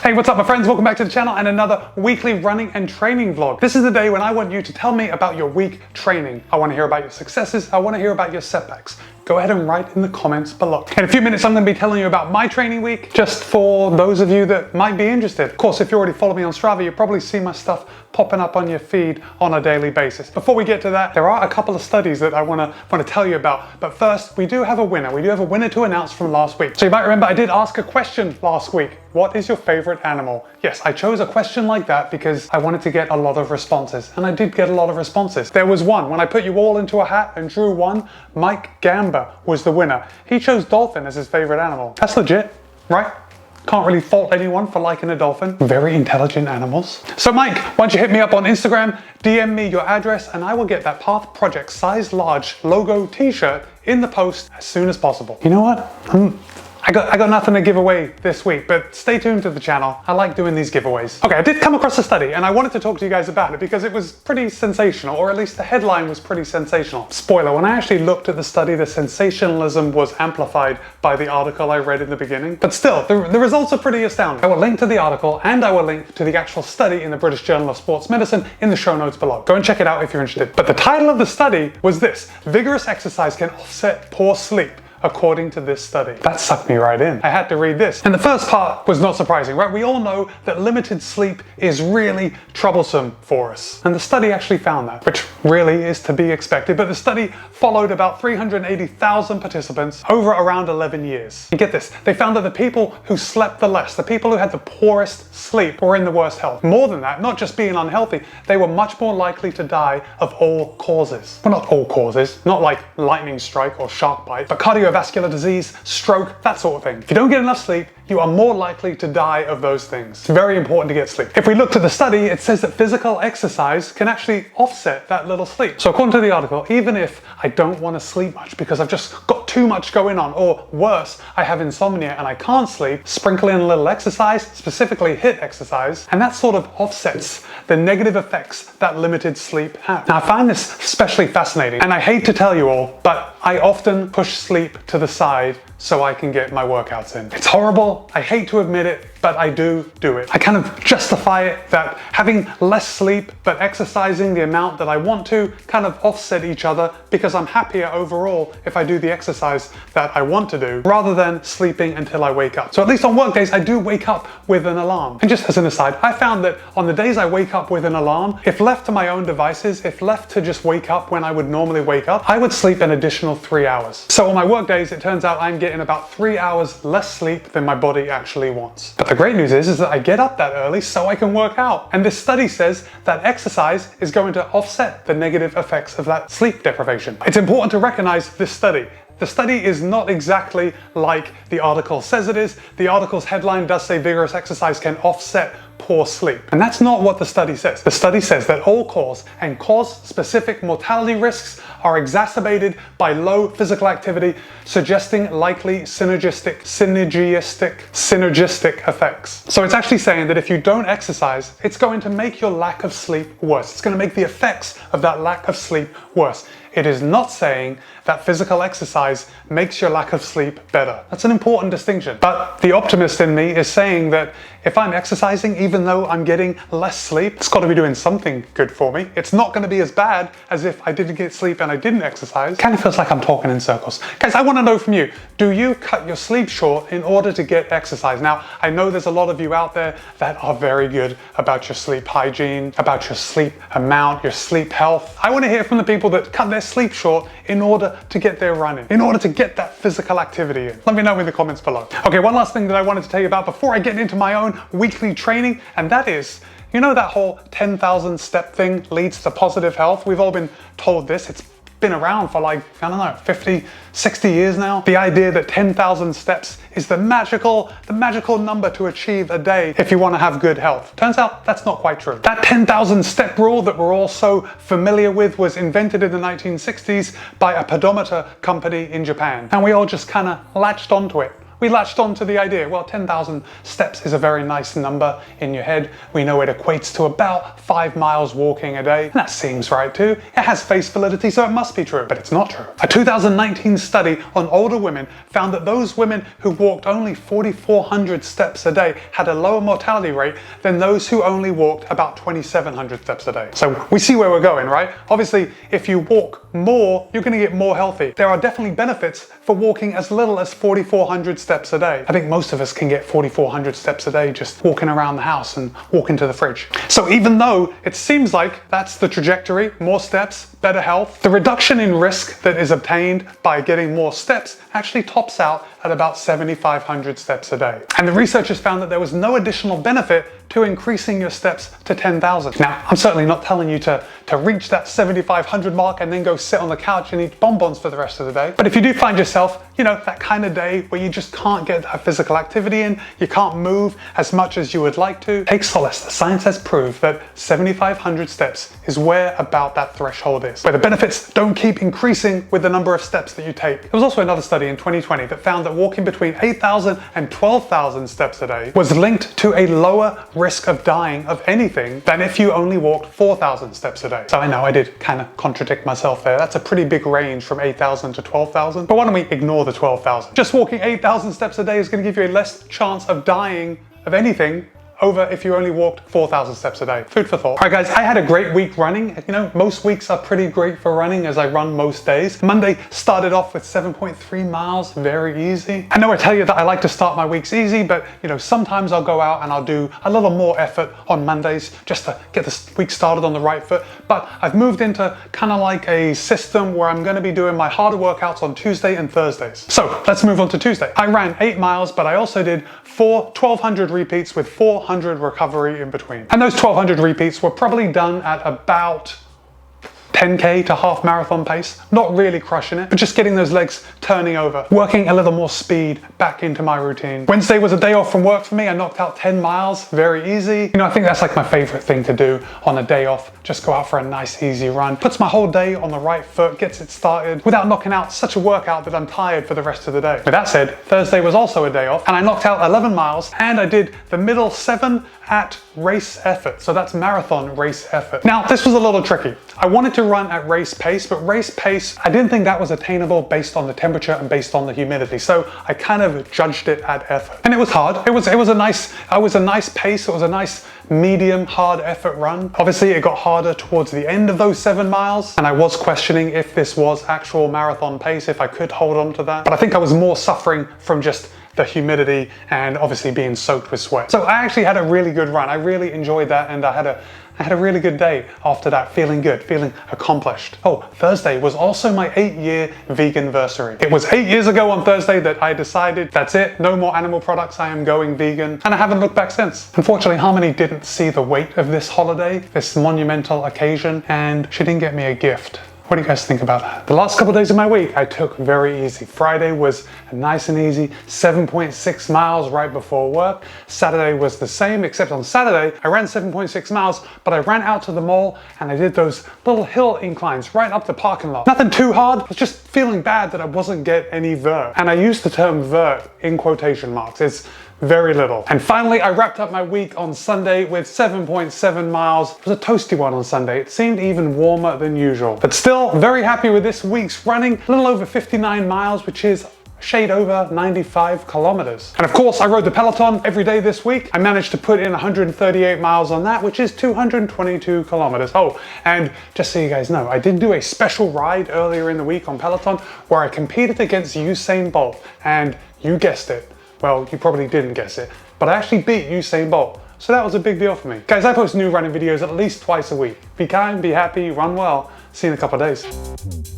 Hey, what's up my friends? Welcome back to the channel and another weekly running and training vlog. This is the day when I want you to tell me about your week training. I want to hear about your successes. I want to hear about your setbacks. Go ahead and write in the comments below. In a few minutes, I'm going to be telling you about my training week, just for those of you that might be interested. Of course, if you already follow me on Strava, you probably see my stuff popping up on your feed on a daily basis. Before we get to that, there are a couple of studies that I want to tell you about. But first, we do have a winner. We do have a winner to announce from last week. So you might remember I did ask a question last week. What is your favorite animal? Yes, I chose a question like that because I wanted to get a lot of responses, and I did get a lot of responses. There was one, when I put you all into a hat and drew one, Mike Gamba was the winner. He chose dolphin as his favorite animal. That's legit, right? Can't really fault anyone for liking a dolphin. Very intelligent animals. So Mike, why don't you hit me up on Instagram, DM me your address, and I will get that Path Project size large logo t-shirt in the post as soon as possible. You know what? I got nothing to give away this week, but stay tuned to the channel. I like doing these giveaways. Okay, I did come across a study and I wanted to talk to you guys about it because it was pretty sensational, or at least the headline was pretty sensational. Spoiler, when I actually looked at the study, the sensationalism was amplified by the article I read in the beginning. But still, the results are pretty astounding. I will link to the article and I will link to the actual study in the British Journal of Sports Medicine in the show notes below. Go and check it out if you're interested. But the title of the study was this: vigorous exercise can offset poor sleep, according to this study. That sucked me right in. I had to read this. And the first part was not surprising, right? We all know that limited sleep is really troublesome for us. And the study actually found that, which really is to be expected. But the study followed about 380,000 participants over around 11 years. And get this, they found that the people who slept the less, the people who had the poorest sleep, were in the worst health. More than that, not just being unhealthy, they were much more likely to die of all causes. Well, not all causes, not like lightning strike or shark bite, but cardiovascular disease, stroke, that sort of thing. If you don't get enough sleep, you are more likely to die of those things. It's very important to get sleep. If we look at the study, it says that physical exercise can actually offset that little sleep. So according to the article, even if I don't want to sleep much because I've just got too much going on, or worse, I have insomnia and I can't sleep, sprinkle in a little exercise, specifically HIIT exercise, and that sort of offsets the negative effects that limited sleep have. Now I find this especially fascinating, and I hate to tell you all, but I often push sleep to the side so I can get my workouts in. It's horrible, I hate to admit it, but I do it. I kind of justify it that having less sleep but exercising the amount that I want to kind of offset each other, because I'm happier overall if I do the exercise that I want to do rather than sleeping until I wake up. So at least on work days, I do wake up with an alarm. And just as an aside, I found that on the days I wake up with an alarm, if left to my own devices, if left to just wake up when I would normally wake up, I would sleep an additional 3 hours. So on my work days, it turns out I'm getting about 3 hours less sleep than my body actually wants. But the great news is that I get up that early so I can work out. And this study says that exercise is going to offset the negative effects of that sleep deprivation. It's important to recognize this study. The study is not exactly like the article says it is. The article's headline does say vigorous exercise can offset poor sleep. And that's not what the study says. The study says that all cause and cause-specific mortality risks are exacerbated by low physical activity, suggesting likely synergistic effects. So it's actually saying that if you don't exercise, it's going to make your lack of sleep worse. It's going to make the effects of that lack of sleep worse. It is not saying that physical exercise makes your lack of sleep better. That's an important distinction. But the optimist in me is saying that if I'm exercising, even though I'm getting less sleep, it's got to be doing something good for me. It's not going to be as bad as if I didn't get sleep and I didn't exercise. Kind of feels like I'm talking in circles. Guys, I want to know from you, do you cut your sleep short in order to get exercise? Now, I know there's a lot of you out there that are very good about your sleep hygiene, about your sleep amount, your sleep health. I want to hear from the people that cut their sleep short in order to get their run in, in order to get that physical activity in. Let me know in the comments below. Okay, one last thing that I wanted to tell you about before I get into my own weekly training, and that is, you know, that whole 10,000 step thing leads to positive health. We've all been told this. It's been around for like, I don't know, 50, 60 years now. The idea that 10,000 steps is the magical number to achieve a day if you want to have good health. Turns out that's not quite true. That 10,000 step rule that we're all so familiar with was invented in the 1960s by a pedometer company in Japan. And we all just kind of latched onto it we latched on to the idea, well, 10,000 steps is a very nice number in your head. We know it equates to about 5 miles walking a day. And that seems right too. It has face validity, so it must be true, but it's not true. A 2019 study on older women found that those women who walked only 4,400 steps a day had a lower mortality rate than those who only walked about 2,700 steps a day. So we see where we're going, right? Obviously, if you walk more, you're going to get more healthy. There are definitely benefits for walking as little as 4,400 steps a day. I think most of us can get 4,400 steps a day just walking around the house and walking to the fridge. So even though it seems like that's the trajectory, more steps, better health, the reduction in risk that is obtained by getting more steps actually tops out at about 7,500 steps a day. And the researchers found that there was no additional benefit to increasing your steps to 10,000. Now, I'm certainly not telling you to reach that 7,500 mark and then go sit on the couch and eat bonbons for the rest of the day. But if you do find yourself, you know, that kind of day where you just can't get that physical activity in, you can't move as much as you would like to, take solace. The science has proved that 7,500 steps is where about that threshold is, where the benefits don't keep increasing with the number of steps that you take. There was also another study in 2020 that found that walking between 8,000 and 12,000 steps a day was linked to a lower risk of dying of anything than if you only walked 4,000 steps a day. So I know I did kind of contradict myself there. That's a pretty big range from 8,000 to 12,000. But why don't we ignore the 12,000? Just walking 8,000 steps a day is going to give you a less chance of dying of anything over if you only walked 4,000 steps a day. Food for thought. All right, guys, I had a great week running. You know, most weeks are pretty great for running as I run most days. Monday started off with 7.3 miles, very easy. I know I tell you that I like to start my weeks easy, but you know, sometimes I'll go out and I'll do a little more effort on Mondays just to get the week started on the right foot. But I've moved into kind of like a system where I'm going to be doing my harder workouts on Tuesday and Thursdays. So let's move on to Tuesday. I ran 8 miles, but I also did 1,200 repeats with 400 recovery in between. And those 1,200 repeats were probably done at about 10K to half marathon pace, not really crushing it, but just getting those legs turning over, working a little more speed back into my routine. Wednesday was a day off from work for me. I knocked out 10 miles, very easy. You know, I think that's like my favorite thing to do on a day off, just go out for a nice easy run. Puts my whole day on the right foot, gets it started without knocking out such a workout that I'm tired for the rest of the day. With that said, Thursday was also a day off and I knocked out 11 miles and I did the middle 7 at race effort. So that's marathon race effort. Now, this was a little tricky. I wanted to run at race pace, but race pace, I didn't think that was attainable based on the temperature and based on the humidity. So I kind of judged it at effort. And it was hard. It was a nice pace. It was a nice medium hard effort run. Obviously it got harder towards the end of those 7 miles. And I was questioning if this was actual marathon pace, if I could hold on to that. But I think I was more suffering from just the humidity and obviously being soaked with sweat. So I actually had a really good run. I really enjoyed that and I had a really good day after that, feeling good, feeling accomplished. Oh, Thursday was also my 8-year veganversary. It was 8 years ago on Thursday that I decided that's it, no more animal products, I am going vegan, and I haven't looked back since. Unfortunately, Harmony didn't see the weight of this holiday, this monumental occasion, and she didn't get me a gift. What do you guys think about that? The last couple of days of my week, I took very easy. Friday was nice and easy, 7.6 miles right before work. Saturday was the same, except on Saturday, I ran 7.6 miles, but I ran out to the mall and I did those little hill inclines right up the parking lot. Nothing too hard, I was just feeling bad that I wasn't getting any vert. And I use the term vert in quotation marks. It's very little. And finally, I wrapped up my week on Sunday with 7.7 miles. It was a toasty one on Sunday. It seemed even warmer than usual. But still, very happy with this week's running. A little over 59 miles, which is a shade over 95 kilometers. And of course, I rode the Peloton every day this week. I managed to put in 138 miles on that, which is 222 kilometers. Oh, and just so you guys know, I did do a special ride earlier in the week on Peloton where I competed against Usain Bolt. And you guessed it. Well, you probably didn't guess it, but I actually beat Usain Bolt. So that was a big deal for me. Guys, I post new running videos at least twice a week. Be kind, be happy, run well. See you in a couple of days.